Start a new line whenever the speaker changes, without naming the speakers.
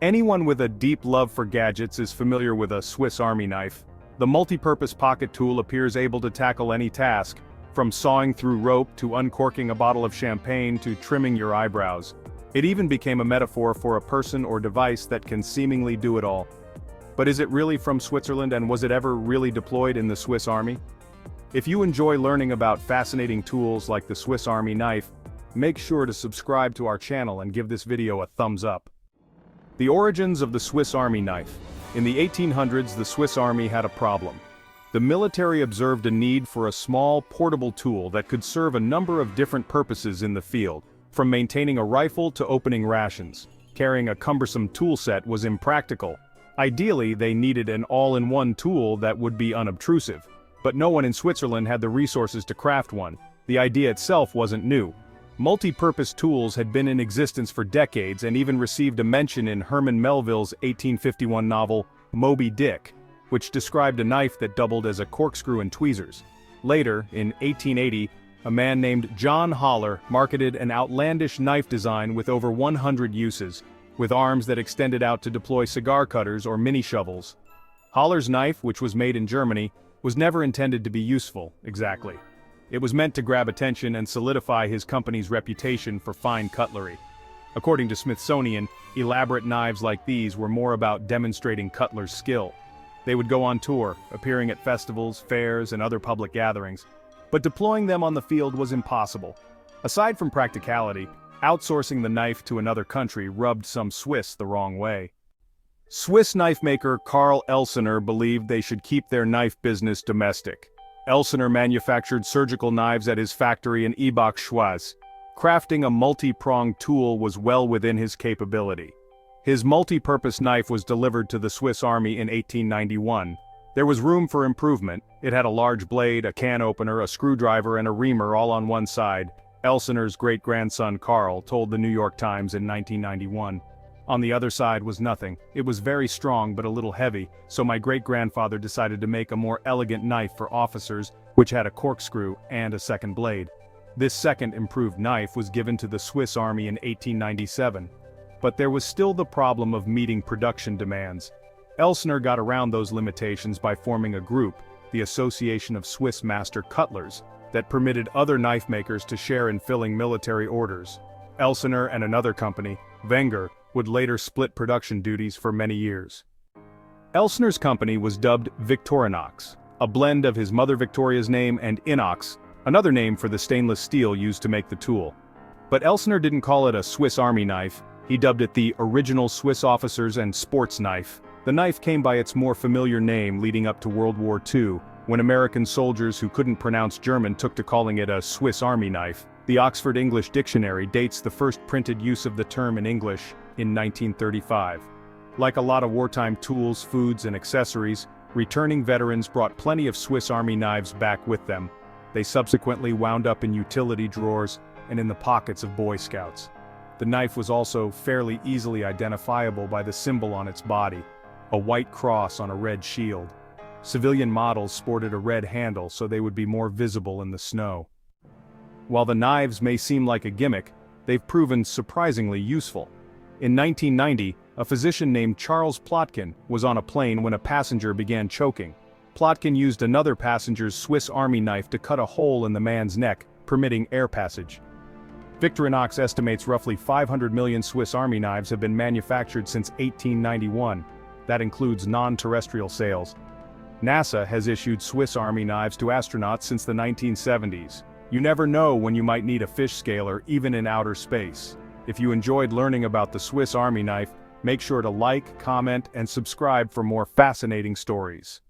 Anyone with a deep love for gadgets is familiar with a Swiss Army knife. The multi-purpose pocket tool appears able to tackle any task, from sawing through rope to uncorking a bottle of champagne to trimming your eyebrows. It even became a metaphor for a person or device that can seemingly do it all. But is it really from Switzerland, and was it ever really deployed in the Swiss Army? If you enjoy learning about fascinating tools like the Swiss Army knife, make sure to subscribe to our channel and give this video a thumbs up. The origins of the Swiss Army knife. In the 1800s, the Swiss Army had a problem. The military observed a need for a small, portable tool that could serve a number of different purposes in the field, from maintaining a rifle to opening rations. Carrying a cumbersome tool set was impractical. Ideally, they needed an all-in-one tool that would be unobtrusive. But no one in Switzerland had the resources to craft one. The idea itself wasn't new. Multi-purpose tools had been in existence for decades and even received a mention in Herman Melville's 1851 novel, Moby Dick, which described a knife that doubled as a corkscrew and tweezers. Later, in 1880, a man named John Haller marketed an outlandish knife design with over 100 uses, with arms that extended out to deploy cigar cutters or mini shovels. Haller's knife, which was made in Germany, was never intended to be useful, exactly. It was meant to grab attention and solidify his company's reputation for fine cutlery. According to Smithsonian, elaborate knives like these were more about demonstrating cutler's skill. They would go on tour, appearing at festivals, fairs, and other public gatherings. But deploying them on the field was impossible. Aside from practicality, outsourcing the knife to another country rubbed some Swiss the wrong way. Swiss knife maker Karl Elsener believed they should keep their knife business domestic. Elsener manufactured surgical knives at his factory in Ebach-Schwaz. Crafting a multi-pronged tool was well within his capability. His multi-purpose knife was delivered to the Swiss Army in 1891. There was room for improvement. It had a large blade, a can opener, a screwdriver, and a reamer all on one side. Elsener's great-grandson Karl told the New York Times in 1991. On the other side was nothing. It was very strong but a little heavy, so my great-grandfather decided to make a more elegant knife for officers, which had a corkscrew and a second blade. This second improved knife was given to the Swiss Army in 1897. But there was still the problem of meeting production demands. Elsener got around those limitations by forming a group, the Association of Swiss Master Cutlers, that permitted other knife makers to share in filling military orders. Elsener and another company, Wenger, would later split production duties for many years. Elsener's company was dubbed Victorinox, a blend of his mother Victoria's name and inox, another name for the stainless steel used to make the tool. But Elsener didn't call it a Swiss Army knife, he dubbed it the original Swiss officers and sports knife. The knife came by its more familiar name leading up to World War II, when American soldiers who couldn't pronounce German took to calling it a Swiss Army knife. The Oxford English Dictionary dates the first printed use of the term in English in 1935. Like a lot of wartime tools, foods, and accessories, returning veterans brought plenty of Swiss Army knives back with them. They subsequently wound up in utility drawers and in the pockets of Boy Scouts. The knife was also fairly easily identifiable by the symbol on its body, a white cross on a red shield. Civilian models sported a red handle so they would be more visible in the snow. While the knives may seem like a gimmick, they've proven surprisingly useful. In 1990, a physician named Charles Plotkin was on a plane when a passenger began choking. Plotkin used another passenger's Swiss Army knife to cut a hole in the man's neck, permitting air passage. Victorinox estimates roughly 500 million Swiss Army knives have been manufactured since 1891. That includes non-terrestrial sales. NASA has issued Swiss Army knives to astronauts since the 1970s. You never know when you might need a fish scaler even in outer space. If you enjoyed learning about the Swiss Army knife, make sure to like, comment, and subscribe for more fascinating stories.